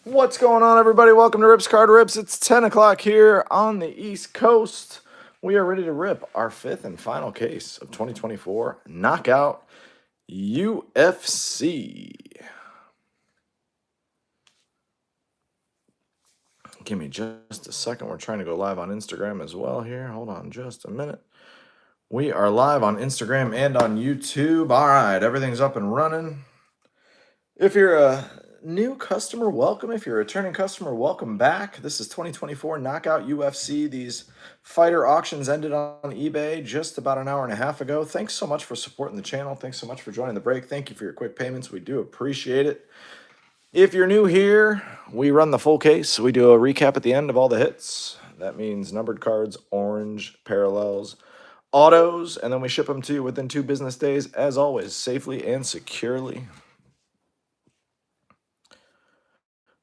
What's going on, everybody? Welcome to Rips Card Rips. It's 10 o'clock here on the East Coast. We are ready to rip our fifth and final case of 2024 Knockout UFC. Give me just a second. We're trying to go live on Instagram as well here. Hold on just a minute. We are live on Instagram and on YouTube. All right, everything's up and running. If you're a new customer, welcome. If you're a returning customer, welcome back. This is 2024 Knockout UFC. These fighter auctions ended on eBay just about an hour and a half ago. Thanks so much for supporting the channel. Thanks so much for joining the break. Thank you for your quick payments. We do appreciate it. If you're new here, we run the full case. We do a recap at the end of all the hits. That means numbered cards, orange, parallels, autos, and then we ship them to you within 2 business days, as always, safely and securely.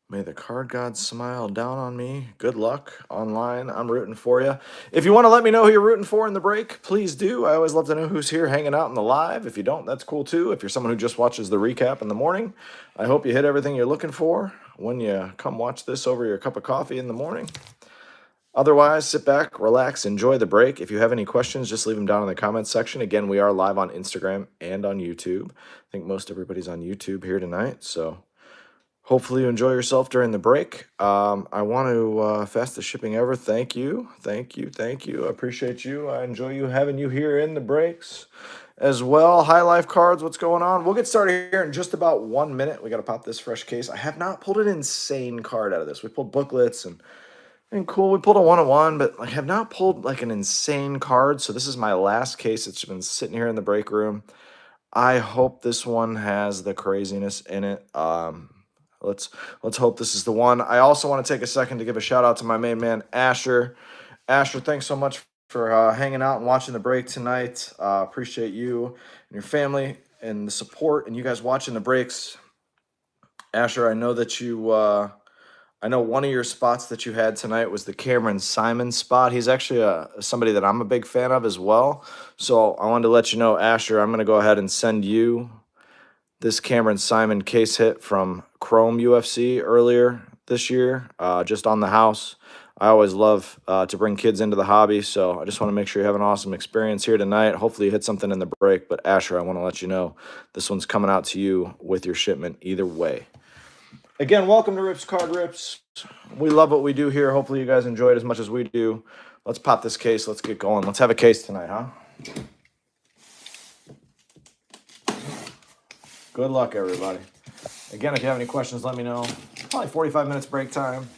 May the card gods smile down on me. Good luck online. I'm rooting for you. If you want to let me know who you're rooting for in the break, please do. I always love to know who's here hanging out in the live. If you don't, that's cool too. If you're someone who just watches the recap in the morning, I hope you hit everything you're looking for when you come watch this over your cup of coffee in the morning. Otherwise, sit back, relax, enjoy the break. If you have any questions, just leave them down in the comments section. Again, we are live on Instagram and on YouTube. I think most everybody's on YouTube here tonight, so hopefully you enjoy yourself during the break. I want to, fastest shipping ever. Thank you. Thank you. Thank you. I appreciate you. I enjoy you having you here in the breaks as well. High Life Cards, what's going on? We'll get started here in just about 1 minute. We got to pop this fresh case. I have not pulled an insane card out of this. We pulled booklets and cool. We pulled a 1-on-1, but I have not pulled like an insane card. So this is my last case. It's been sitting here in the break room. I hope this one has the craziness in it. Let's hope this is the one. I also want to take a second to give a shout out to my main man, Asher. Asher, thanks so much for hanging out and watching the break tonight. Appreciate you and your family and the support and you guys watching the breaks. Asher, I know that you, I know one of your spots that you had tonight was the Cameron Simon spot. He's actually somebody that I'm a big fan of as well. So I wanted to let you know, Asher, I'm going to go ahead and send you this Cameron Simon case hit from Chrome UFC earlier this year, just on the house. I always love to bring kids into the hobby, so I just want to make sure you have an awesome experience here tonight. Hopefully you hit something in the break, but Asher, I want to let you know this one's coming out to you with your shipment either way. Again, welcome to Rips Card Rips. We love what we do here. Hopefully you guys enjoy it as much as we do. Let's pop this case. Let's get going. Let's have a case tonight, huh? Good luck, everybody. Again, if you have any questions, let me know. Probably 45 minutes break time.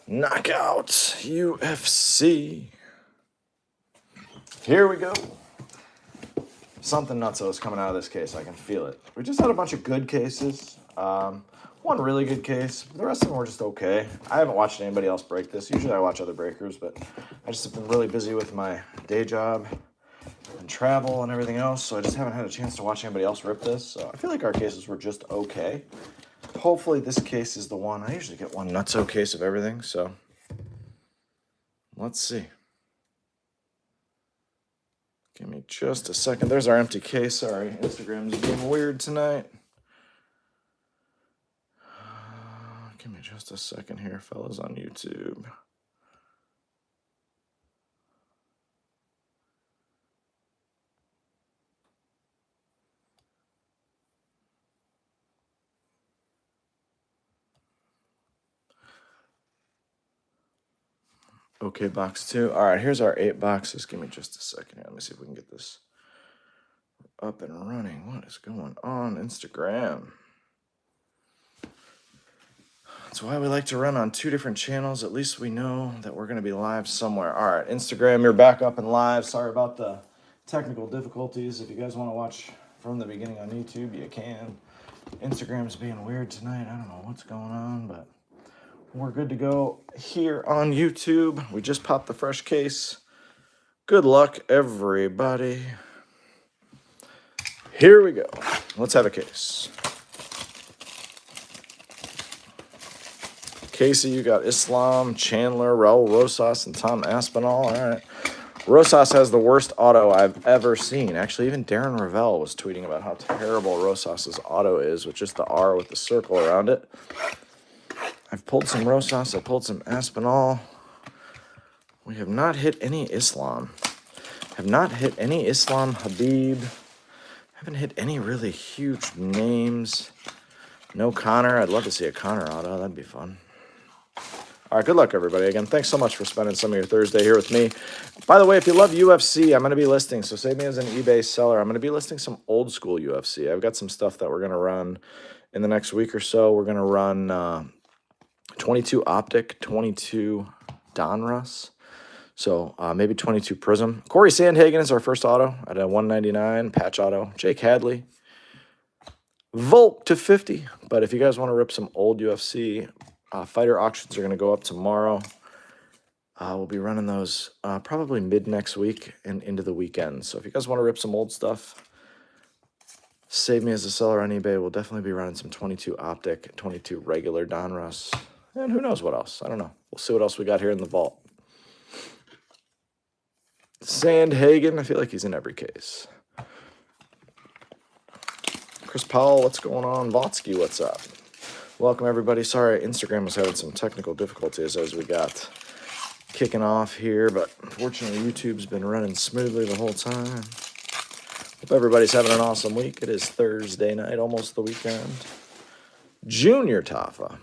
Knockout UFC. Here we go. Something nutso is coming out of this case. I can feel it. We just had a bunch of good cases. One really good case. The rest of them were just okay. I haven't watched anybody else break this. Usually I watch other breakers, but I just have been really busy with my day job and travel and everything else, so I just haven't had a chance to watch anybody else rip this. So I feel like our cases were just okay. Hopefully this case is the one. I usually get one nutso case of everything, so let's see. Give me just a second. There's our empty case. Sorry, Instagram's being weird tonight. Give me just a second here, fellas on YouTube. Okay, box 2. All right, here's our 8 boxes. Give me just a second here. Let me see if we can get this up and running. What is going on, Instagram? That's why we like to run on 2 different channels. At least we know that we're going to be live somewhere. All right, Instagram, you're back up and live. Sorry about the technical difficulties. If you guys want to watch from the beginning on YouTube, you can. Instagram's being weird tonight. I don't know what's going on, but we're good to go here on YouTube. We just popped the fresh case. Good luck, everybody. Here we go. Let's have a case. Casey, you got Islam, Chandler, Raul Rosas, and Tom Aspinall. All right. Rosas has the worst auto I've ever seen. Actually, even Darren Ravel was tweeting about how terrible Rosas's auto is with just the R with the circle around it. I've pulled some Rosas. I pulled some Aspinall. We have not hit any Islam. Have not hit any Islam Habib. Haven't hit any really huge names. No Connor. I'd love to see a Connor auto. That'd be fun. All right, good luck, everybody. Again, thanks so much for spending some of your Thursday here with me. By the way, if you love UFC, I'm going to be listing, so save me as an eBay seller. I'm going to be listing some old school UFC. I've got some stuff that we're going to run in the next week or so. We're going to run 22 Optic, 22 Donruss. So maybe 22 Prism. Corey Sandhagen is our first auto at a 199 patch auto. Jake Hadley. Volk to 50. But if you guys want to rip some old UFC, fighter auctions are going to go up tomorrow. We'll be running those probably mid next week and into the weekend. So if you guys want to rip some old stuff, save me as a seller on eBay. We'll definitely be running some 22 Optic, 22 regular Donruss. And who knows what else? I don't know. We'll see what else we got here in the vault. Sandhagen, I feel like he's in every case. Chris Powell, what's going on? Votsky, what's up? Welcome, everybody. Sorry, Instagram was having some technical difficulties as we got kicking off here, but unfortunately, YouTube's been running smoothly the whole time. Hope everybody's having an awesome week. It is Thursday night, almost the weekend. Junior Taffa.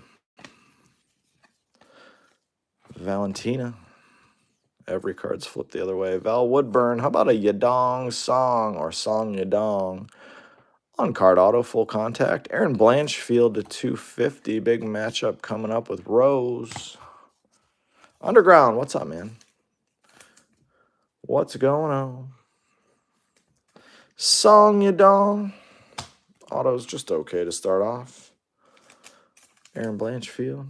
Valentina. Every card's flipped the other way. Val Woodburn. How about a Yadong Song or Song Yadong? On card auto, full contact. Aaron Blanchfield to 250. Big matchup coming up with Rose. Underground, what's up, man? What's going on? Song Yadong. Auto's just okay to start off. Aaron Blanchfield.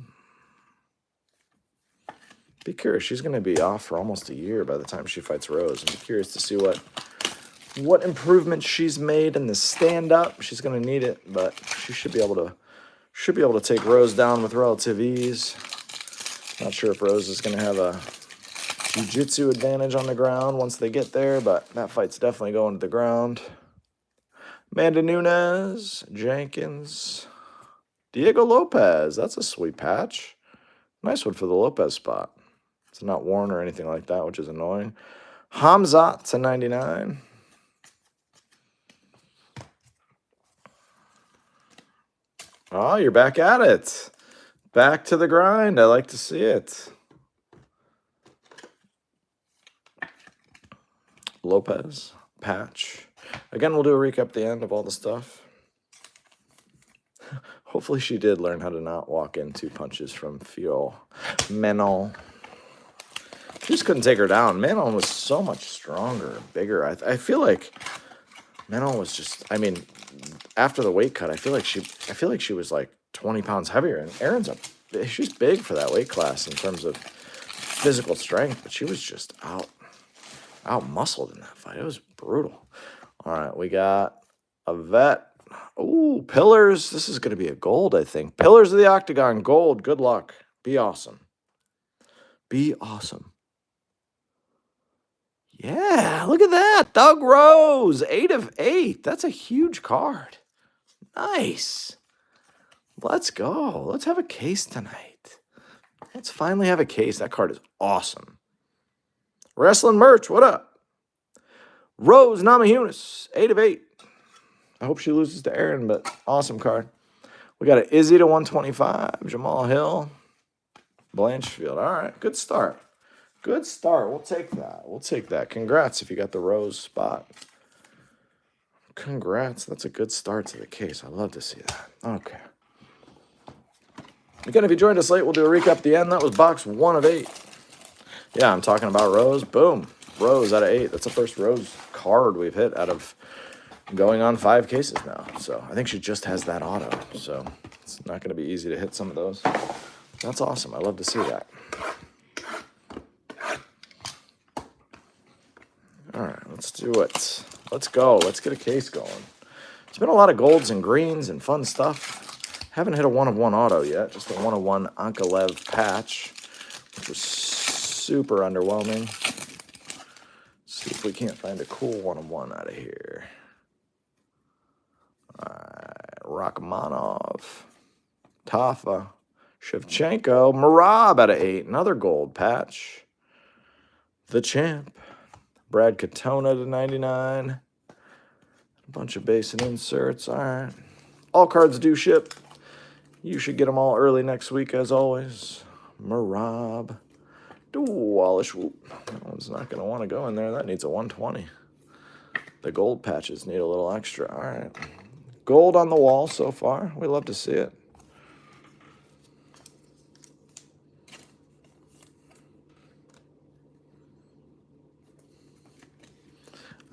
Be curious. She's going to be off for almost a year by the time she fights Rose. I'm curious to see what improvements she's made in the stand-up. She's going to need it, but she should be able to take Rose down with relative ease. Not sure if Rose is going to have a jiu-jitsu advantage on the ground once they get there, but that fight's definitely going to the ground. Amanda Nunes, Jenkins, Diego Lopez. That's a sweet patch. Nice one for the Lopez spot. It's not worn or anything like that, which is annoying. Hamzat to 99. Oh, you're back at it. Back to the grind. I like to see it. Lopez, patch. Again, we'll do a recap at the end of all the stuff. Hopefully she did learn how to not walk in 2 punches from Fiol. Menon. She just couldn't take her down. Menon was so much stronger and bigger. I feel like Menon was just, I mean, after the weight cut, I feel like she was like 20 pounds heavier. And she's big for that weight class in terms of physical strength, but she was just out muscled in that fight. It was brutal. All right, we got a vet. Ooh, Pillars. This is going to be a gold, I think. Pillars of the Octagon, gold. Good luck. Be awesome. Be awesome. Yeah, look at that. Doug Rose, 8 of 8. That's a huge card. Nice. Let's go. Let's have a case tonight. Let's finally have a case. That card is awesome. Wrestling merch, what up? Rose Namajunas, 8 of 8. I hope she loses to Aaron, but awesome card. We got an Izzy to 125, Jamal Hill, Blanchfield. All right, good start. Good start. We'll take that. We'll take that. Congrats if you got the Rose spot. Congrats. That's a good start to the case. I love to see that. Okay. Again, if you joined us late, we'll do a recap at the end. That was box 1 of 8. Yeah, I'm talking about Rose. Boom. Rose out of 8. That's the first Rose card we've hit out of going on 5 cases now. So I think she just has that auto. So it's not going to be easy to hit some of those. That's awesome. I love to see that. All right, let's do it. Let's go. Let's get a case going. It's been a lot of golds and greens and fun stuff. Haven't hit a 1 of 1 auto yet. Just a 1 of 1 Ankalev patch, which was super underwhelming. See if we can't find a cool one-on-one out of here. All right, Rachmanov, Tafa, Shevchenko, Marab out of 8. Another gold patch. The champ. Brad Katona to 99. A bunch of base and inserts. All right. All cards do ship. You should get them all early next week, as always. Marab. Wallish. That one's not going to want to go in there. That needs a 120. The gold patches need a little extra. All right. Gold on the wall so far. We love to see it.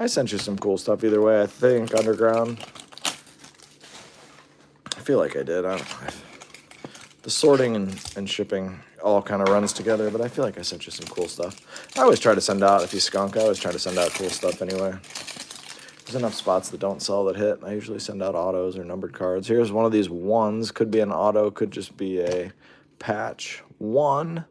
I sent you some cool stuff either way, I think, Underground. I feel like I did. I don't know. The sorting and shipping all kind of runs together, but I feel like I sent you some cool stuff. I always try to send out, if you skunk, I always try to send out cool stuff anyway. There's enough spots that don't sell that hit. I usually send out autos or numbered cards. Here's one of these ones. Could be an auto, could just be a patch. 1.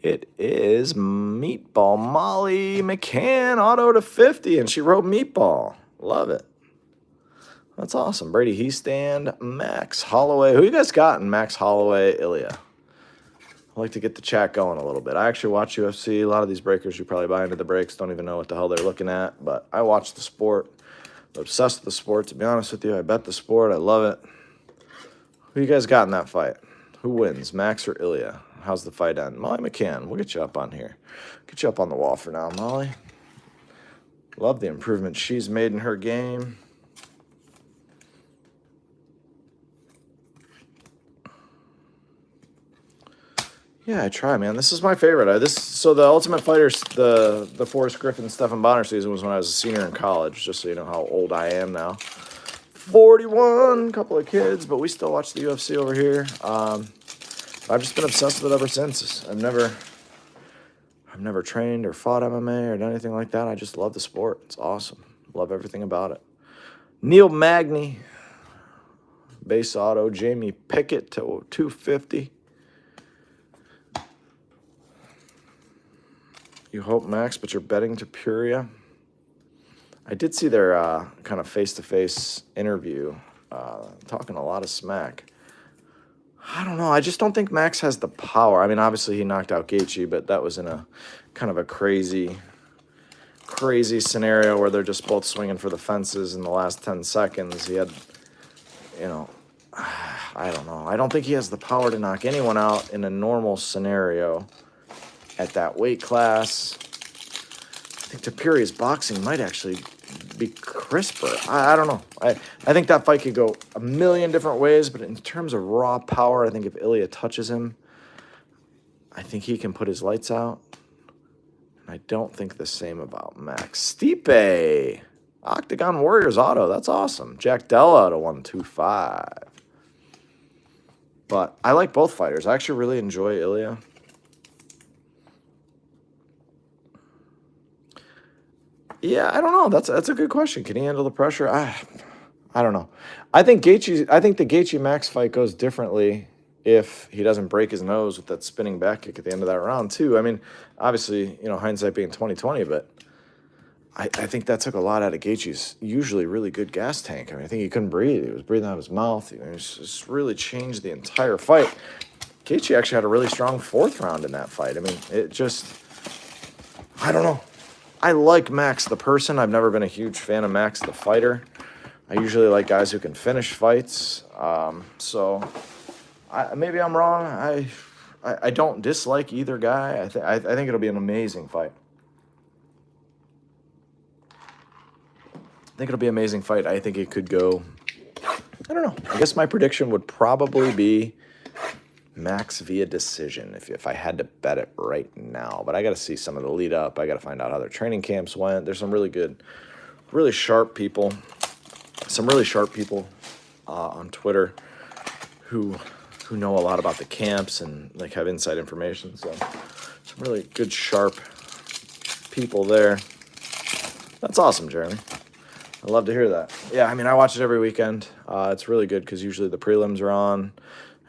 It is Meatball Molly McCann, auto to 50, and she wrote Meatball. Love it. That's awesome. Brady Heastand, Max Holloway. Who you guys got in Max Holloway, Ilya? I like to get the chat going a little bit. I actually watch UFC. A lot of these breakers who probably buy into the breaks don't even know what the hell they're looking at, but I watch the sport. I'm obsessed with the sport, to be honest with you. I bet the sport. I love it. Who you guys got in that fight? Who wins, Max or Ilya? How's the fight end? Molly McCann, we'll get you up on here. Get you up on the wall for now, Molly. Love the improvement she's made in her game. Yeah, I try, man. This is my favorite. So the Ultimate Fighters, the Forrest Griffin, Stephan Bonner season was when I was a senior in college, just so you know how old I am now. 41, couple of kids, but we still watch the UFC over here. I've just been obsessed with it ever since. I've never trained or fought MMA or done anything like that. I just love the sport. It's awesome. Love everything about it. Neil Magny, base auto. Jamie Pickett to 250. You hope, Max, but you're betting to Puria. I did see their kind of face-to-face interview, talking a lot of smack. I don't know. I just don't think Max has the power. I mean, obviously he knocked out Gaethje, but that was in a kind of a crazy scenario where they're just both swinging for the fences in the last 10 seconds. He had, I don't know. I don't think he has the power to knock anyone out in a normal scenario at that weight class. I think Tapiria's boxing might actually be crisper. I don't know. I think that fight could go a million different ways, but in terms of raw power, I think if Ilya touches him, I think he can put his lights out. And I don't think the same about Max. Stipe, Octagon Warriors auto. That's awesome. Jack Della to 125. But I like both fighters. I actually really enjoy Ilya. Yeah, I don't know. That's a good question. Can he handle the pressure? I don't know. I think the Gaethje Max fight goes differently if he doesn't break his nose with that spinning back kick at the end of that round too. I mean, obviously, hindsight being 20/20, but I think that took a lot out of Gaethje's usually really good gas tank. I mean, I think he couldn't breathe. He was breathing out of his mouth. It's just really changed the entire fight. Gaethje actually had a really strong 4th round in that fight. I mean, I don't know. I like Max the person. I've never been a huge fan of Max the fighter. I usually like guys who can finish fights. Maybe I'm wrong. I don't dislike either guy. I think it'll be an amazing fight. I think it'll be an amazing fight. I think it could go, I don't know. I guess my prediction would probably be Max via decision if I had to bet it right now. But I got to see some of the lead up. I got to find out how their training camps went. There's some really good, really sharp people. Some really sharp people on Twitter who know a lot about the camps and like have inside information. So some really good, sharp people there. That's awesome, Jeremy. I love to hear that. Yeah, I mean, I watch it every weekend. It's really good because usually the prelims are on.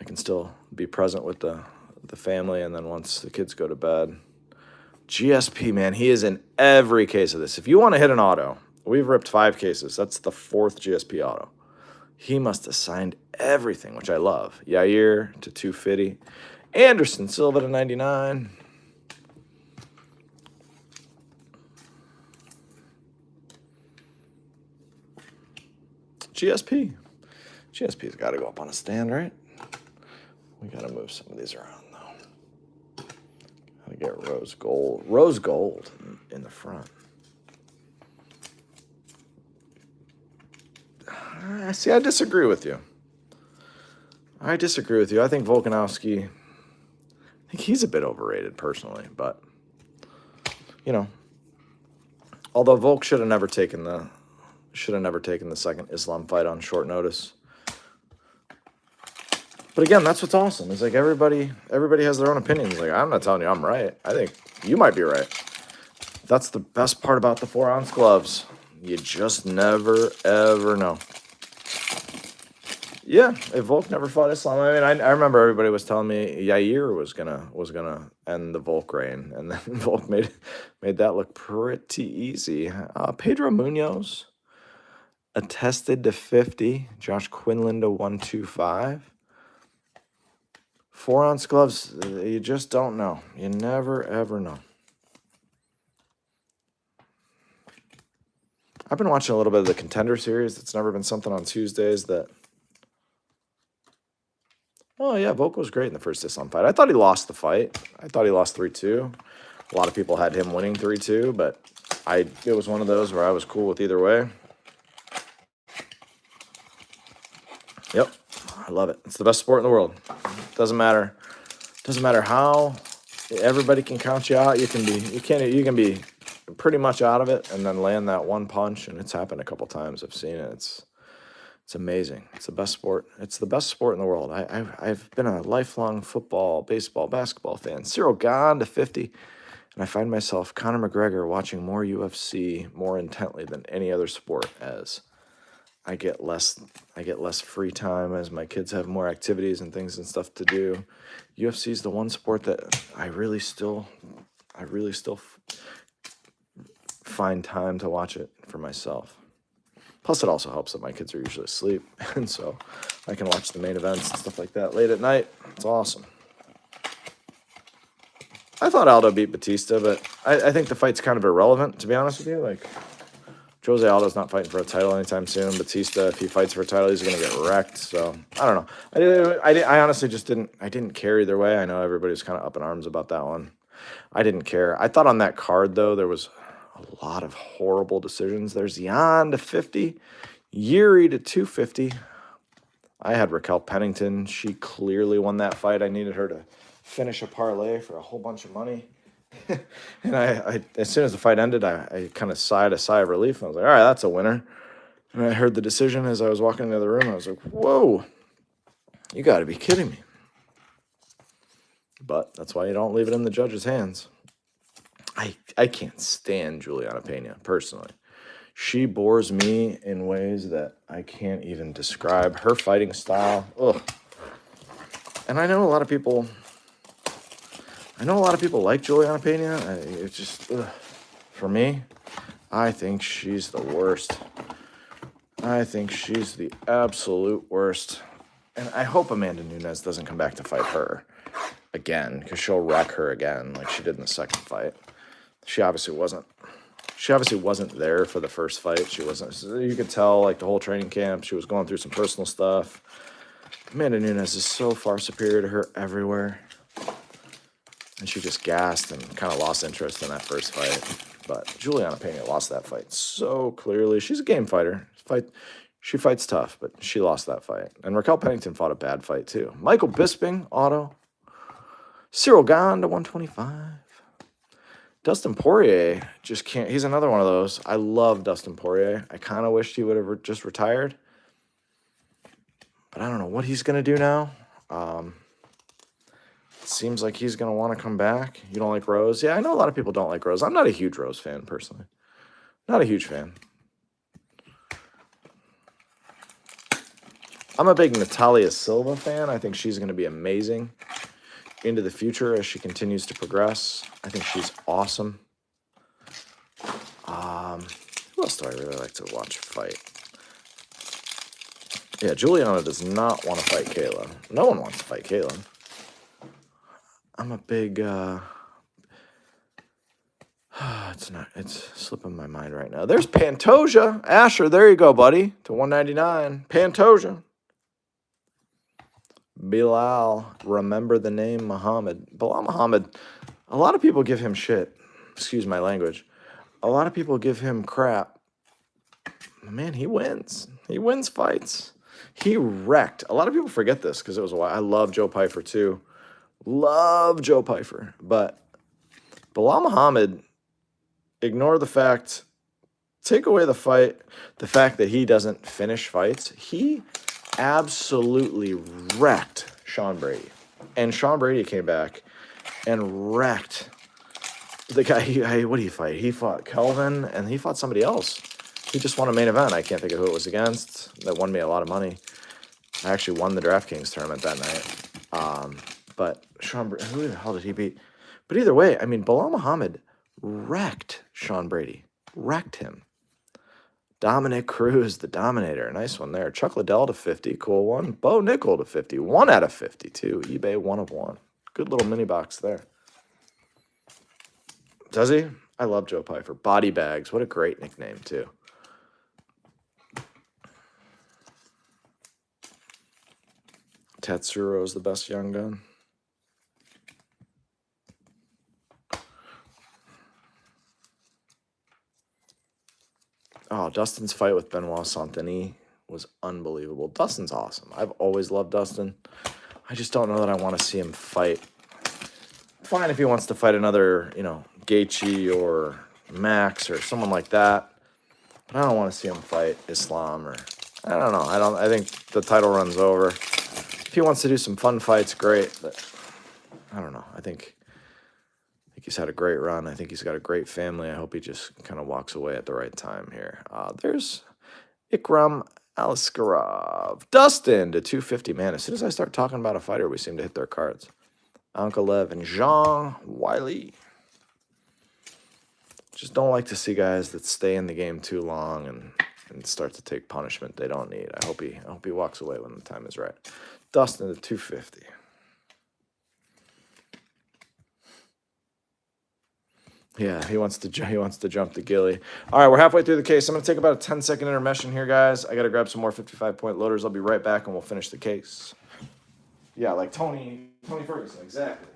I can still be present with the family, and then once the kids go to bed, GSP, man, he is in every case of this. If you want to hit an auto, we've ripped 5 cases. That's the 4th GSP auto. He must have signed everything, which I love. Yair to 250. Anderson Silva to 99. GSP. GSP's got to go up on a stand, right? We got to move some of these around, though. Got to get rose gold in the front. See, I disagree with you. I think Volkanovski, I think he's a bit overrated personally, but, although Volk should have never taken the second Islam fight on short notice. But again, that's what's awesome. It's like everybody has their own opinions. Like, I'm not telling you I'm right. I think you might be right. That's the best part about the 4-ounce gloves. You just never, ever know. Yeah, if Volk never fought Islam, I mean, I remember everybody was telling me Yair was gonna end the Volk reign, and then Volk made that look pretty easy. Pedro Munoz attested to 50. Josh Quinlan to 125. 4-ounce gloves, you just don't know. You never, ever know. I've been watching a little bit of the Contender Series. It's never been something on Tuesdays that... Oh, yeah, Volk was great in the first Islam fight. I thought he lost the fight. I thought he lost 3-2. A lot of people had him winning 3-2, but it was one of those where I was cool with either way. Yep, I love it. It's the best sport in the world. Doesn't matter how everybody can count you out. You can be pretty much out of it and then land that one punch, and it's happened a couple times. I've seen it. It's amazing. It's the best sport. It's the best sport in the world. I've been a lifelong football, baseball, basketball fan. Cyril Gahn to 50, and I find myself Conor McGregor watching more UFC more intently than any other sport as I get less free time as my kids have more activities and things and stuff to do. UFC is the one sport that I really still find time to watch it for myself. Plus, it also helps that my kids are usually asleep, and so I can watch the main events and stuff like that late at night. It's awesome. I thought Aldo beat Batista, but I think the fight's kind of irrelevant, to be honest with you. Like, Jose Aldo's not fighting for a title anytime soon. Batista, if he fights for a title, he's going to get wrecked. So, I don't know. I honestly just didn't care either way. I know everybody's kind of up in arms about that one. I didn't care. I thought on that card, though, there was a lot of horrible decisions. There's Jan to 50, Yuri to 250. I had Raquel Pennington. She clearly won that fight. I needed her to finish a parlay for a whole bunch of money. And I as soon as the fight ended, I kind of sighed a sigh of relief. I was like, all right, that's a winner. And I heard the decision as I was walking into the room. I was like, whoa, you got to be kidding me. But that's why you don't leave it in the judge's hands. I can't stand Juliana Pena, personally. She bores me in ways that I can't even describe. Her fighting style, ugh. And I know a lot of people like Juliana Pena. It's just, ugh. For me, I think she's the worst. I think she's the absolute worst. And I hope Amanda Nunes doesn't come back to fight her again, because she'll wreck her again like she did in the second fight. She obviously wasn't there for the first fight. She wasn't. You could tell, like, the whole training camp, she was going through some personal stuff. Amanda Nunes is so far superior to her everywhere. And she just gassed and kind of lost interest in that first fight. But Juliana Pena lost that fight so clearly. She's a game fighter. She fights tough, but she lost that fight. And Raquel Pennington fought a bad fight, too. Michael Bisping, auto. Cyril Gahn to 125. Dustin Poirier just can't. He's another one of those. I love Dustin Poirier. I kind of wished he would have just retired. But I don't know what he's going to do now. It seems like he's going to want to come back. You don't like Rose? Yeah, I know a lot of people don't like Rose. I'm not a huge Rose fan, personally. Not a huge fan. I'm a big Natalia Silva fan. I think she's going to be amazing. into the future as she continues to progress. I think she's awesome. Who else do I really like to watch fight? Yeah, Juliana does not want to fight Kayla. No one wants to fight Kayla. I'm a big, it's slipping my mind right now. There's Pantoja. Asher, there you go, buddy, to 199. Pantoja. Bilal, remember the name Muhammad. Bilal Muhammad, a lot of people give him shit. Excuse my language. A lot of people give him crap. Man, he wins. He wins fights. He wrecked. A lot of people forget this because it was a while. I love Joe Pyfer too. Love Joe Pyfer. But Bilal Muhammad, ignore the fact, take away the fact that he doesn't finish fights. He absolutely wrecked Sean Brady. And Sean Brady came back and wrecked the guy. What did he fight? He fought Kelvin and he fought somebody else. He just won a main event. I can't think of who it was against. That won me a lot of money. I actually won the DraftKings tournament that night. But Sean, who the hell did he beat? But either way, I mean, Bilal Muhammad wrecked Sean Brady. Wrecked him. Dominic Cruz, the Dominator. Nice one there. Chuck Liddell to 50. Cool one. Bo Nickel to 50. 1 out of 50, too. eBay 1 of 1. Good little mini box there. Does he? I love Joe Pyfer. Body Bags. What a great nickname, too. Tetsuro's the best young gun. Oh, Dustin's fight with Benoit Saint-Denis was unbelievable. Dustin's awesome. I've always loved Dustin. I just don't know that I want to see him fight. Fine if he wants to fight another, Gaethje or Max or someone like that. But I don't want to see him fight Islam or, I don't know. I think the title run's over. If he wants to do some fun fights, great. But I don't know. I think he's had a great run. I think he's got a great family. I hope he just kind of walks away at the right time here. There's Ikram Aliskarov. Dustin to 250. Man, as soon as I start talking about a fighter, we seem to hit their cards. Ankalev and Jean Wiley. Just don't like to see guys that stay in the game too long and start to take punishment they don't need. I hope he walks away when the time is right. Dustin to 250. Yeah, he wants to jump the Gilly. All right, we're halfway through the case. I'm going to take about a 10-second intermission here, guys. I got to grab some more 55-point loaders. I'll be right back, and we'll finish the case. Yeah, like Tony Ferguson, exactly.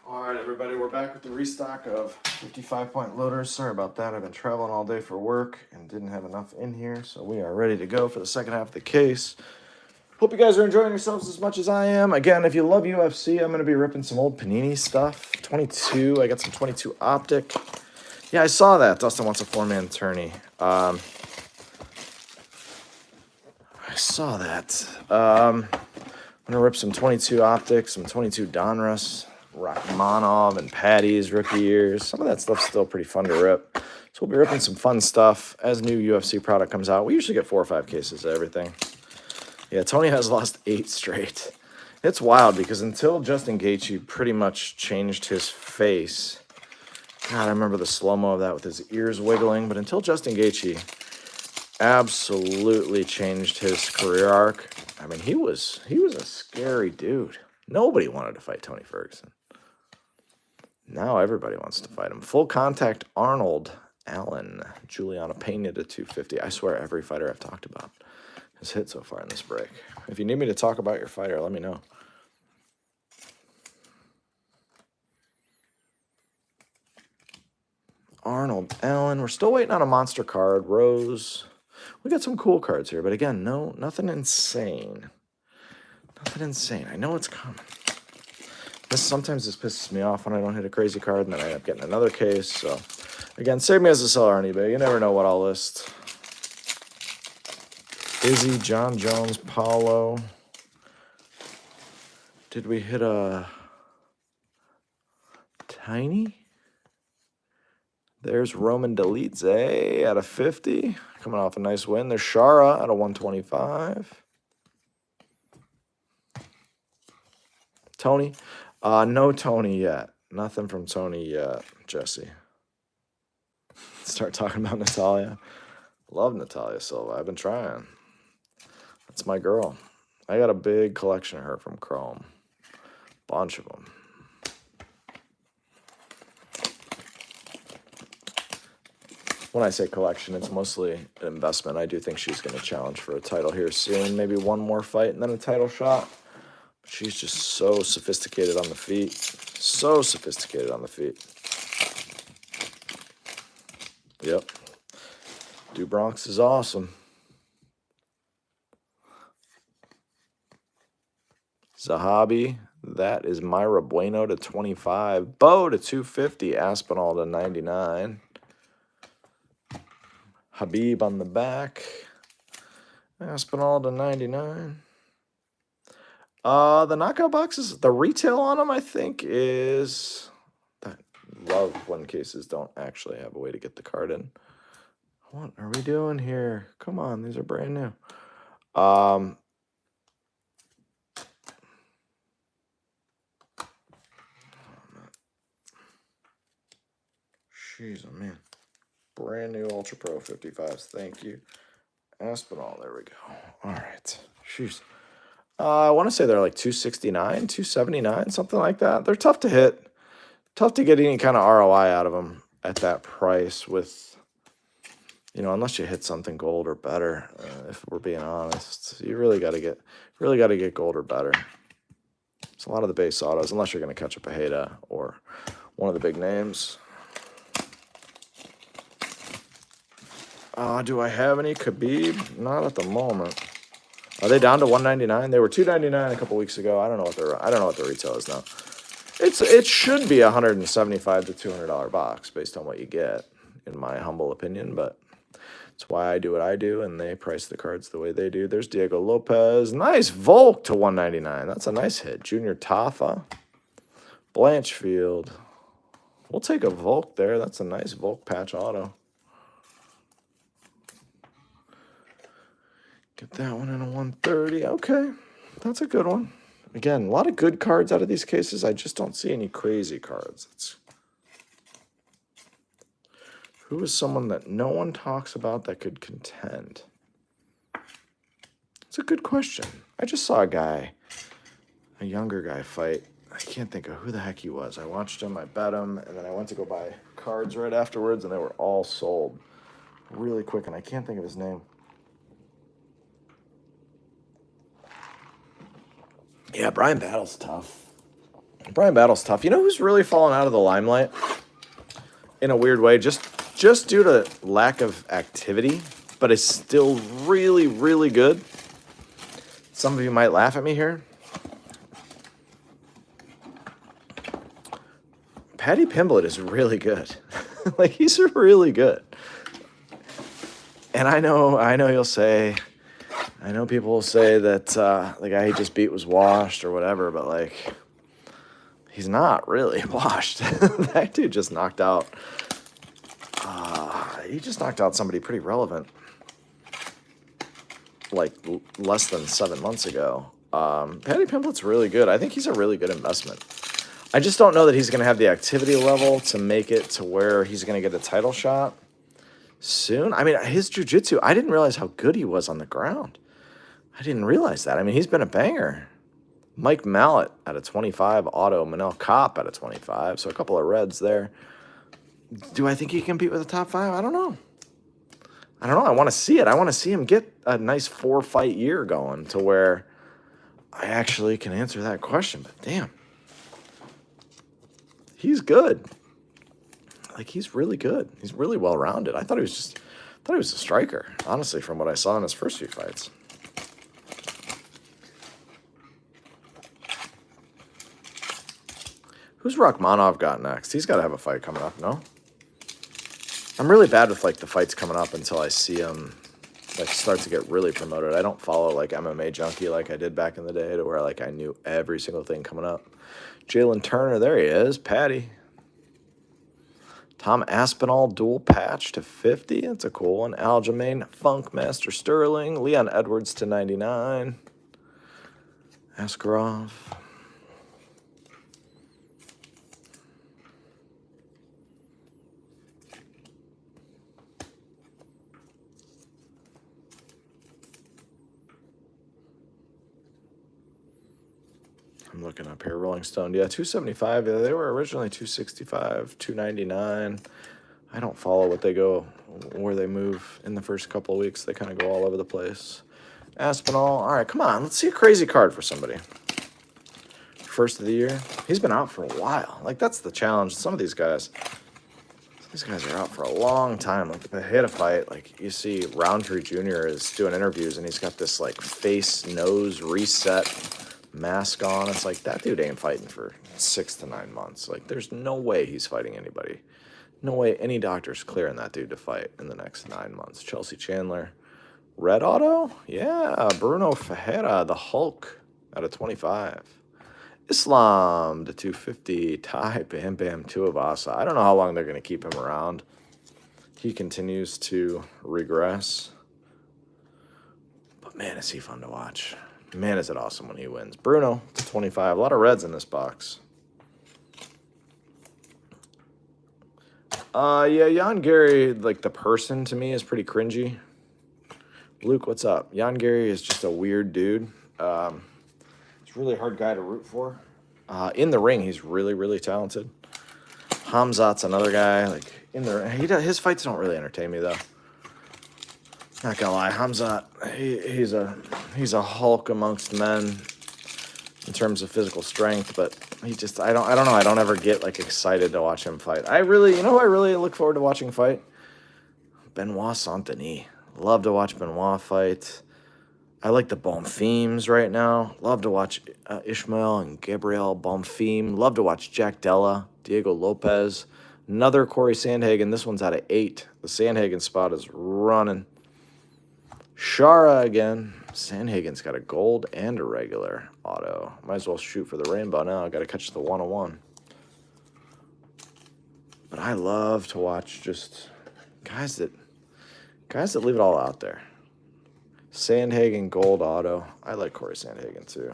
All right, everybody, we're back with the restock of 55-point loaders. Sorry about that. I've been traveling all day for work and didn't have enough in here, so we are ready to go for the second half of the case. Hope you guys are enjoying yourselves as much as I am. Again, if you love UFC, I'm going to be ripping some old Panini stuff. 22, I got some 22 Optic. Yeah, I saw that. Dustin wants a 4-man tourney. I saw that. I'm going to rip some 22 Optic, some 22 Donruss. Rachmanov and Patty's rookie years. Some of that stuff's still pretty fun to rip. So we'll be ripping some fun stuff as new UFC product comes out. We usually get 4 or 5 cases of everything. Yeah, Tony has lost 8 straight. It's wild because until Justin Gaethje pretty much changed his face. God, I remember the slow-mo of that with his ears wiggling. But until Justin Gaethje absolutely changed his career arc, I mean, he was a scary dude. Nobody wanted to fight Tony Ferguson. Now everybody wants to fight him. Full contact Arnold Allen. Juliana Pena to 250. I swear every fighter I've talked about has hit so far in this break. If you need me to talk about your fighter, let me know. Arnold Allen. We're still waiting on a monster card. Rose. We got some cool cards here, but again, nothing insane. Nothing insane. I know it's coming. Sometimes this pisses me off when I don't hit a crazy card, and then I end up getting another case. So, again, save me as a seller on eBay. You never know what I'll list. Izzy, John Jones, Paulo. Did we hit a Tiny? There's Roman Delidze at a 50. Coming off a nice win. There's Shara at a 125. Tony? No Tony yet. Nothing from Tony yet, Jesse. Start talking about Natalia. Love Natalia Silva. I've been trying. That's my girl. I got a big collection of her from Chrome. Bunch of them. When I say collection, it's mostly an investment. I do think she's going to challenge for a title here soon. Maybe one more fight and then a title shot. She's just so sophisticated on the feet. So sophisticated on the feet. Yep. Dubronx is awesome. Zahabi. That is Myra Bueno to 25. Bo to 250. Aspinall to 99. Habib on the back. Aspinall to 99. The knockout boxes, the retail on them, I think, is... I love when cases don't actually have a way to get the card in. What are we doing here? Come on, these are brand new. Jeez, oh man. Brand new Ultra Pro 55s. Thank you. Aspinall, there we go. All right. Jeez. I want to say they're like 269, 279, something like that. They're tough to hit. Tough to get any kind of ROI out of them at that price with, unless you hit something gold or better, if we're being honest. You really got to get gold or better. It's a lot of the base autos, unless you're going to catch a Pajeda or one of the big names. Do I have any Khabib? Not at the moment. Are they down to $199? They were $299 a couple weeks ago. I don't know what the retail is now. It should be $175 to $200 box based on what you get, in my humble opinion. But it's why I do what I do, and they price the cards the way they do. There's Diego Lopez. Nice Volk to $199. That's a nice hit. Junior Tafa. Blanchfield. We'll take a Volk there. That's a nice Volk patch auto. Get that one in a 130. Okay, that's a good one. Again, a lot of good cards out of these cases. I just don't see any crazy cards. Who is someone that no one talks about that could contend? It's a good question. I just saw a younger guy fight. I can't think of who the heck he was. I watched him, I bet him, and then I went to go buy cards right afterwards, and they were all sold really quick, and I can't think of his name. Yeah, Brian Battle's tough. You know who's really fallen out of the limelight? In a weird way, just due to lack of activity, but is still really, really good. Some of you might laugh at me here. Paddy Pimblett is really good. He's really good. And I know you'll say... I know people will say that the guy he just beat was washed or whatever, but, he's not really washed. That dude just knocked out... he just knocked out somebody pretty relevant, less than 7 months ago. Paddy Pimblett's really good. I think he's a really good investment. I just don't know that he's going to have the activity level to make it to where he's going to get a title shot soon. I mean, his jiu-jitsu, I didn't realize how good he was on the ground. I didn't realize that. I mean, he's been a banger. Mike Mallet at a 25 auto. Manel Kopp at a 25. So a couple of reds there. Do I think he can compete with the top 5? I don't know. I want to see it. I want to see him get a nice 4-fight year going to where I actually can answer that question. But damn. He's good. like, he's really good. He's really well-rounded. I thought he was a striker, honestly, from what I saw in his first few fights. Who's Rachmanov got next? He's got to have a fight coming up, no? I'm really bad with, like, the fights coming up until I see them, like, start to get really promoted. I don't follow, like, MMA Junkie like I did back in the day to where, like, I knew every single thing coming up. Jalen Turner, there he is. Patty. Tom Aspinall, dual patch to 50. That's a cool one. Aljamain, Funkmaster Sterling. Leon Edwards to 99. Askarov. I'm looking up here. Rolling Stone. Yeah, 275. Yeah, they were originally 265, 299. I don't follow where they move in the first couple of weeks. They kind of go all over the place. Aspinall. All right, come on. Let's see a crazy card for somebody. First of the year. He's been out for a while. Like, that's the challenge. Some of these guys are out for a long time. Like, they hit a fight. Like, you see Roundtree Jr. is doing interviews, and he's got this, like, face, nose, reset mask on. It's like, that dude ain't fighting for 6 to 9 months. Like, there's no way he's fighting anybody. No way any doctor's clearing that dude to fight in the next 9 months. Chelsea Chandler. Red auto? Yeah, Bruno Ferreira, the Hulk, out of 25. Islam to 250. Ty Bam Bam Tuivasa. I don't know how long they're going to keep him around. He continues to regress. But man, is he fun to watch. Man, is it awesome when he wins. Bruno to 25. A lot of reds in this box. Yeah, Jan Gary, like, the person to me is pretty cringy. Luke, what's up? Jan Gary is just a weird dude. He's a really hard guy to root for. In the ring, he's really, really talented. Hamzat's another guy. Like, his fights don't really entertain me, though. Not gonna lie, Hamzat, he's a Hulk amongst men in terms of physical strength, but I don't know. I don't ever get, like, excited to watch him fight. You know who I really look forward to watching fight? Benoit Saint-Denis. Love to watch Benoit fight. I like the Bonfims right now. Love to watch Ishmael and Gabriel Bonfim. Love to watch Jack Della, Diego Lopez. Another Corey Sandhagen. This one's out of 8. The Sandhagen spot is running. Shara again. Sandhagen's got a gold and a regular auto. Might as well shoot for the rainbow now. I got to catch the 101. But I love to watch just guys that leave it all out there. Sandhagen gold auto. I like Corey Sandhagen too.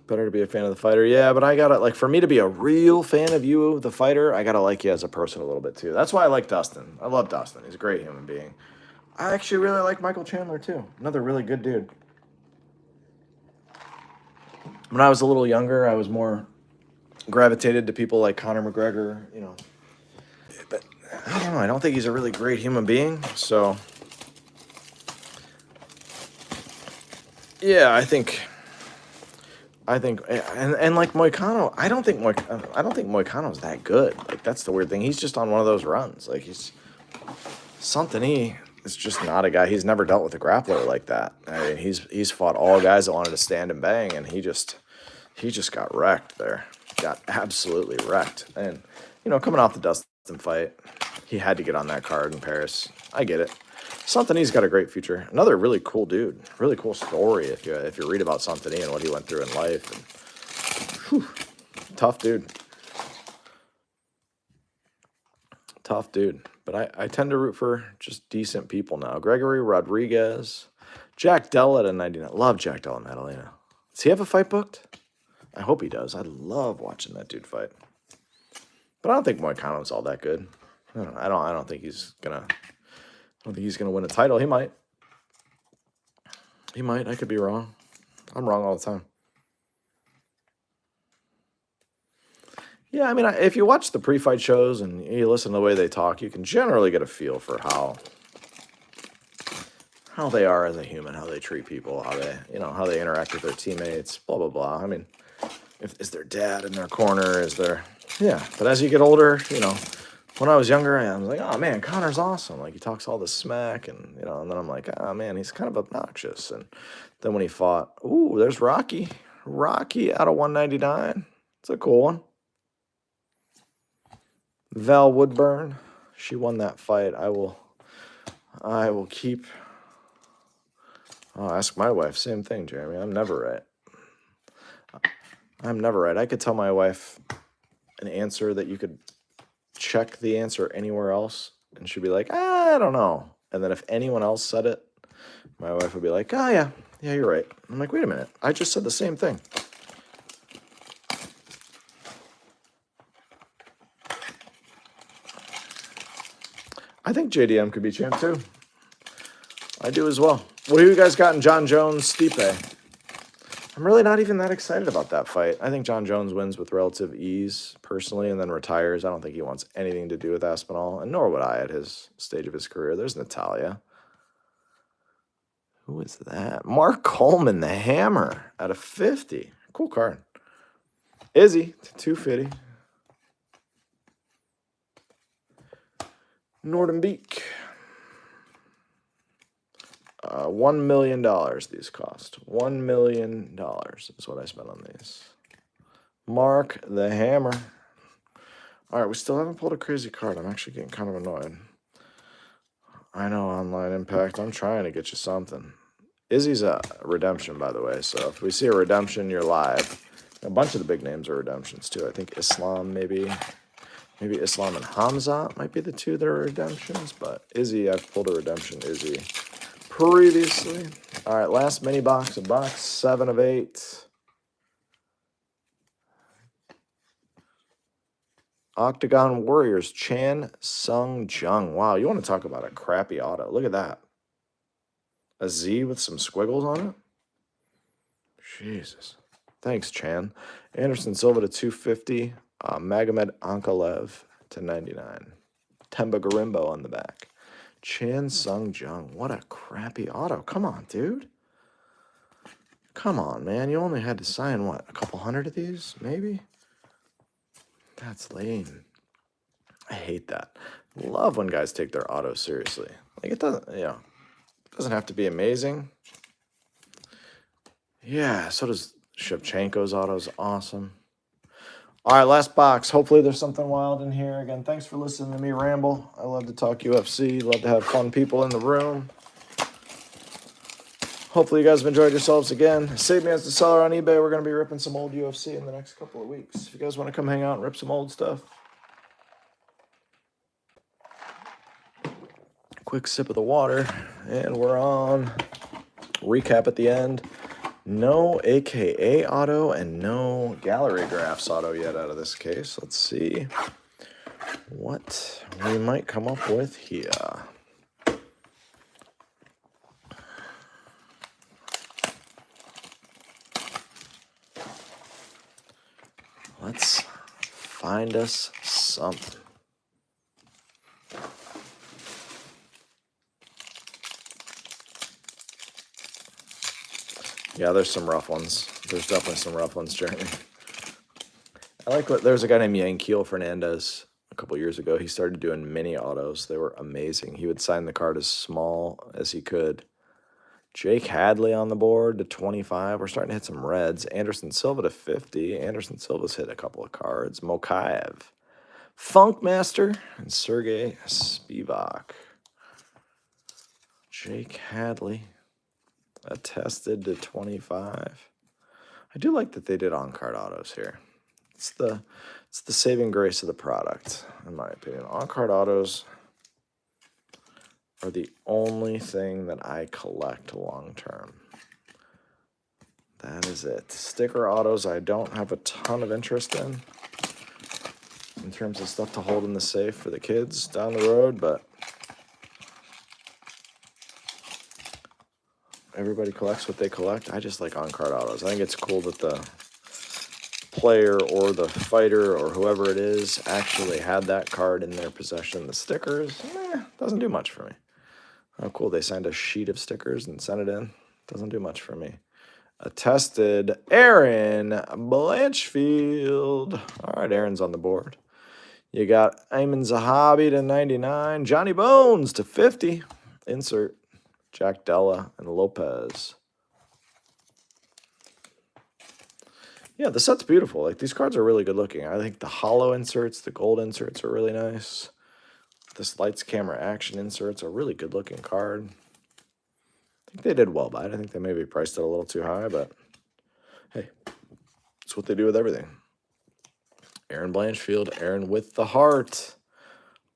Better to be a fan of the fighter. Yeah, but I gotta, like, for me to be a real fan of you, the fighter, I gotta like you as a person a little bit too. That's why I like Dustin. I love Dustin. He's a great human being. I actually really like Michael Chandler too. Another really good dude. When I was a little younger, I was more gravitated to people like Conor McGregor, you know. But I don't know. I don't think he's a really great human being. So, yeah, I think, and like Moicano, I don't think Moicano's that good. Like, that's the weird thing. He's just on one of those runs. Like, Saint-Denis is just not a guy. He's never dealt with a grappler like that. I mean, he's fought all guys that wanted to stand and bang, and he just got wrecked there. Got absolutely wrecked. And, you know, coming off the Dustin fight, he had to get on that card in Paris. I get it. Saint-Denis got a great future. Another really cool dude. Really cool story if you read about Saint-Denis and what he went through in life. And, whew, tough dude. Tough dude. But I tend to root for just decent people now. Gregory Rodriguez. Jack Della at 99. Love Jack Della Maddalena. Does he have a fight booked? I hope he does. I love watching that dude fight. But I don't think Moicano's all that good. I don't think he's gonna win a title. He might. I could be wrong. I'm wrong all the time. Yeah, I mean, if you watch the pre-fight shows and you listen to the way they talk, you can generally get a feel for how they are as a human, how they treat people, how they interact with their teammates, blah blah blah. I mean, Is their dad in their corner? Yeah. But as you get older, when I was younger, I was like, oh man, Connor's awesome. Like he talks all this smack, and and then I'm like, oh man, he's kind of obnoxious. And then when he fought, ooh, there's Rocky. Rocky out of 199. It's a cool one. Val Woodburn, she won that fight. I will keep. Oh, ask my wife. Same thing, Jeremy. I'm never right. I could tell my wife an answer that you could check the answer anywhere else, and she'd be like, I don't know. And then if anyone else said it, my wife would be like, oh yeah, you're right. I'm like, wait a minute, I just said the same thing. I think JDM could be champ too. I do as well. What do you guys got in John Jones, Stipe? I'm really not even that excited about that fight. I think John Jones wins with relative ease, personally, and then retires. I don't think he wants anything to do with Aspinall, and nor would I at his stage of his career. There's Natalia. Who is that? Mark Coleman, the Hammer, out of 50. Cool card. Izzy, to 250. Norden Beek. $1 million these cost. $1 million is what I spent on these. Mark the Hammer. All right, we still haven't pulled a crazy card. I'm actually getting kind of annoyed. I know, Online Impact. I'm trying to get you something. Izzy's a redemption, by the way. So if we see a redemption, you're live. A bunch of the big names are redemptions, too. I think Islam, maybe Islam and Hamza might be the two that are redemptions. But Izzy, I've pulled a redemption, Izzy, previously. All right, last mini box of box 7 of 8. Octagon Warriors, Chan Sung Jung. Wow, you want to talk about a crappy auto. Look at that. A Z with some squiggles on it. Jesus. Thanks, Chan. Anderson Silva to 250. Magomed Ankalev to 99. Temba Garimbo on the back. Chan Sung Jung. What a crappy auto. Come on, dude. Come on, man. You only had to sign, what, a couple hundred of these, maybe? That's lame. I hate that. Love when guys take their autos seriously. Like, it doesn't, it doesn't have to be amazing. Yeah, so does Shevchenko's autos. Awesome. All right, last box. Hopefully there's something wild in here. Again, thanks for listening to me ramble. I love to talk UFC. Love to have fun people in the room. Hopefully you guys have enjoyed yourselves again. Save me as the seller on eBay. We're going to be ripping some old UFC in the next couple of weeks. If you guys want to come hang out and rip some old stuff. Quick sip of the water. And we're on. Recap at the end. No AKA auto and no Gallery Graphs auto yet out of this case. Let's see what we might come up with here. Let's find us something. Yeah, there's some rough ones. There's definitely some rough ones, Jeremy. I like what there's a guy named Yankiel Fernandez a couple years ago. He started doing mini autos. They were amazing. He would sign the card as small as he could. Jake Hadley on the board to 25. We're starting to hit some reds. Anderson Silva to 50. Anderson Silva's hit a couple of cards. Mokaev, Funkmaster, and Sergey Spivak. Jake Hadley attested to 25. I do like that they did on-card autos here. It's the saving grace of the product, in my opinion. On-card autos are the only thing that I collect long-term. That is it. Sticker autos I don't have a ton of interest in terms of stuff to hold in the safe for the kids down the road, but everybody collects what they collect. I just like on-card autos. I think it's cool that the player or the fighter or whoever it is actually had that card in their possession. The stickers, doesn't do much for me. Oh, cool. They signed a sheet of stickers and sent it in. Doesn't do much for me. Attested, Aaron Blanchfield. All right, Aaron's on the board. You got Ayman Zahabi to 99. Johnny Bones to 50. Insert Jack Della and Lopez. Yeah, the set's beautiful. Like, these cards are really good looking. I think the hollow inserts, the gold inserts are really nice. This lights camera action insert's a really good looking card. I think they did well by it. I think they maybe priced it a little too high, but hey, it's what they do with everything. Aaron Blanchfield, Aaron with the heart.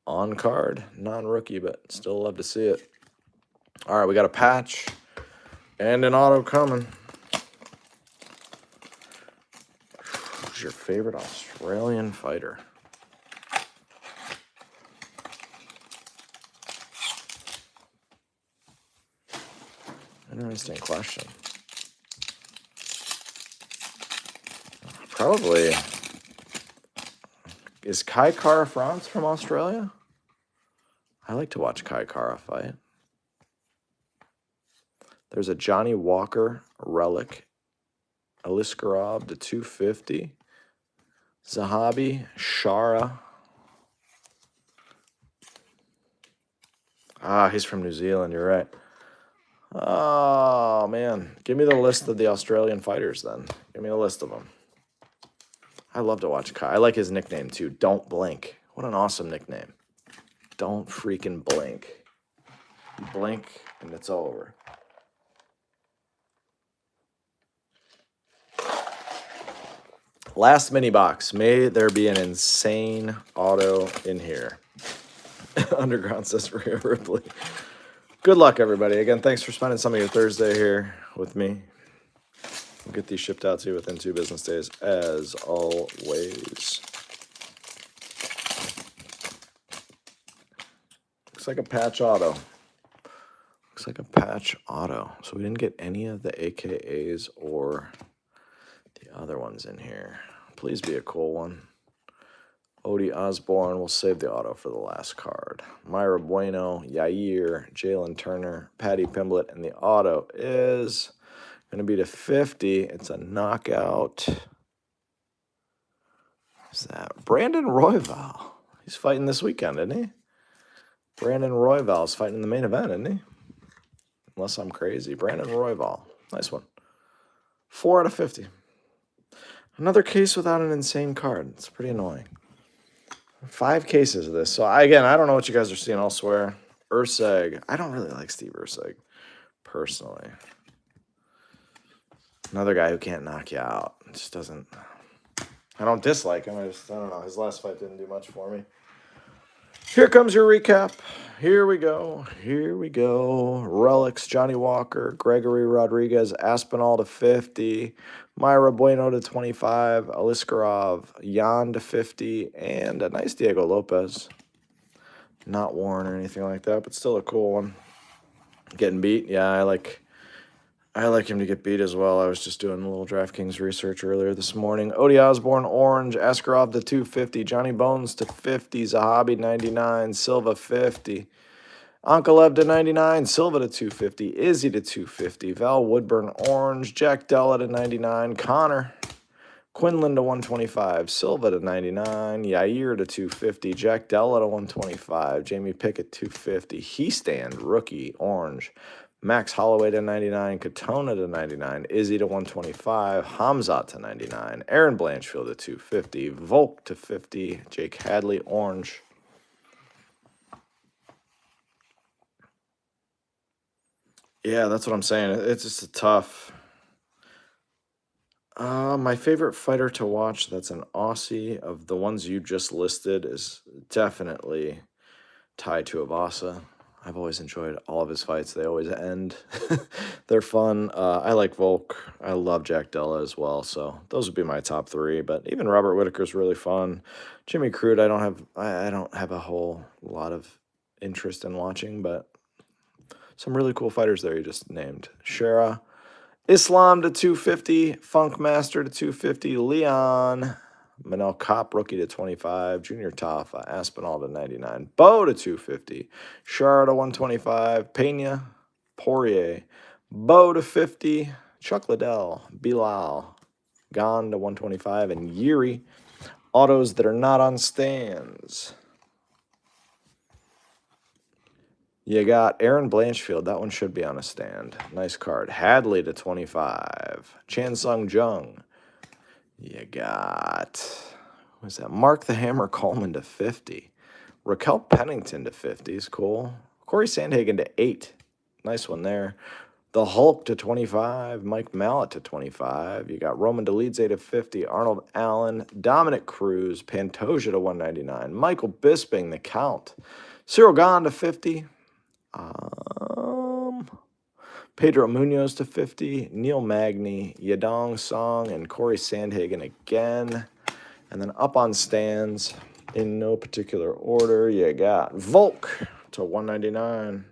On card, non-rookie, but still love to see it. All right, we got a patch and an auto coming. Who's your favorite Australian fighter? Interesting question. Probably. Is Kai Kara France from Australia? I like to watch Kai Kara fight. There's a Johnny Walker relic. Aliskarov to 250. Zahabi, Shara. Ah, he's from New Zealand, you're right. Oh, man. Give me the list of the Australian fighters then. Give me a list of them. I love to watch Kai. I like his nickname, too. Don't Blink. What an awesome nickname. Don't freaking blink. You blink, and it's over. Last mini box. May there be an insane auto in here. Underground says Rhea Ripley. Good luck, everybody. Again, thanks for spending some of your Thursday here with me. We'll get these shipped out to you within 2 business days, as always. Looks like a patch auto. Looks like a patch auto. So we didn't get any of the AKAs or the other ones in here. Please be a cool one. Odie Osborne, we'll save the auto for the last card. Myra Bueno, Yair, Jalen Turner, Patty Pimblett, and the auto is going to be to 50. It's a knockout. Who's that? Brandon Royval. He's fighting this weekend, isn't he? Brandon Royval's fighting in the main event, isn't he? Unless I'm crazy. Brandon Royval. Nice one. 4 out of 50. Another case without an insane card. It's pretty annoying. 5 cases of this. So, again, I don't know what you guys are seeing elsewhere. Urseg. I don't really like Steve Urseg, personally. Another guy who can't knock you out. It just doesn't... I don't dislike him. I don't know. His last fight didn't do much for me. Here comes your recap. Here we go. Here we go. Relics, Johnny Walker, Gregory Rodriguez, Aspinall to 50, Myra Bueno to 25, Aliskarov, Jan to 50, and a nice Diego Lopez. Not worn or anything like that, but still a cool one. Getting beat? Yeah, I like him to get beat as well. I was just doing a little DraftKings research earlier this morning. Odie Osborne, orange. Askarov to 250. Johnny Bones to 50. Zahabi, 99. Silva, 50. Ankalev to 99. Silva to 250. Izzy to 250. Val Woodburn, orange. Jack Della to 99. Connor. Quinlan to 125. Silva to 99. Yair to 250. Jack Della to 125. Jamie Pickett, 250. He stand, rookie, orange. Max Holloway to 99, Katona to 99, Izzy to 125, Hamzat to 99, Aaron Blanchfield to 250, Volk to 50, Jake Hadley, orange. Yeah, that's what I'm saying. It's just a tough. My favorite fighter to watch that's an Aussie of the ones you just listed is definitely Tai Tuivasa. I've always enjoyed all of his fights. They always end. They're fun. I like Volk. I love Jack Della as well. So those would be my top 3. But even Robert Whittaker's really fun. Jimmy Crude, I don't have a whole lot of interest in watching, but some really cool fighters there you just named. Shara, Islam to 250, Funk Master to 250, Leon. Manel Kopp, rookie to 25. Junior Tafa, Aspinall to 99. Bo to 250. Shara to 125. Pena, Poirier. Bo to 50. Chuck Liddell, Bilal, gone to 125, and Yuri. Autos that are not on stands. You got Aaron Blanchfield. That one should be on a stand. Nice card. Hadley to 25. Chan Sung Jung. You got, what's that? Mark the Hammer Coleman to 50. Raquel Pennington to 50 is cool. Corey Sandhagen to 8. Nice one there. The Hulk to 25. Mike Mallet to 25. You got Roman Dolidze to 50. Arnold Allen. Dominic Cruz. Pantoja to 199. Michael Bisping, the Count. Cyril Gahn to 50. Pedro Munoz to 50, Neil Magny, Yadong Song, and Corey Sandhagen again. And then up on stands, in no particular order, you got Volk to 199.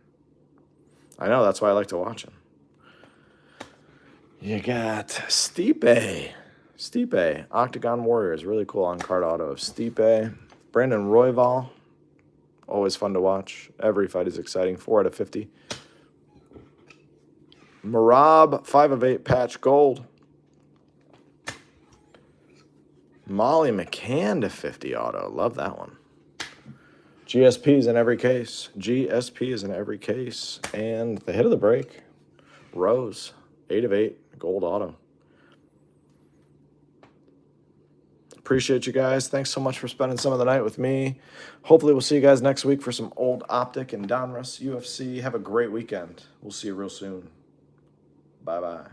I know, that's why I like to watch him. You got Stipe. Stipe, Octagon Warriors, really cool on-card auto of Stipe. Brandon Royval, always fun to watch. Every fight is exciting. 4 out of 50. Marab, 5 of 8 patch gold. Molly McCann to 50 auto. Love that one. GSP's in every case. GSP is in every case. And the hit of the break, Rose, 8 of 8, gold auto. Appreciate you guys. Thanks so much for spending some of the night with me. Hopefully we'll see you guys next week for some old Optic and Donruss UFC. Have a great weekend. We'll see you real soon. Bye-bye.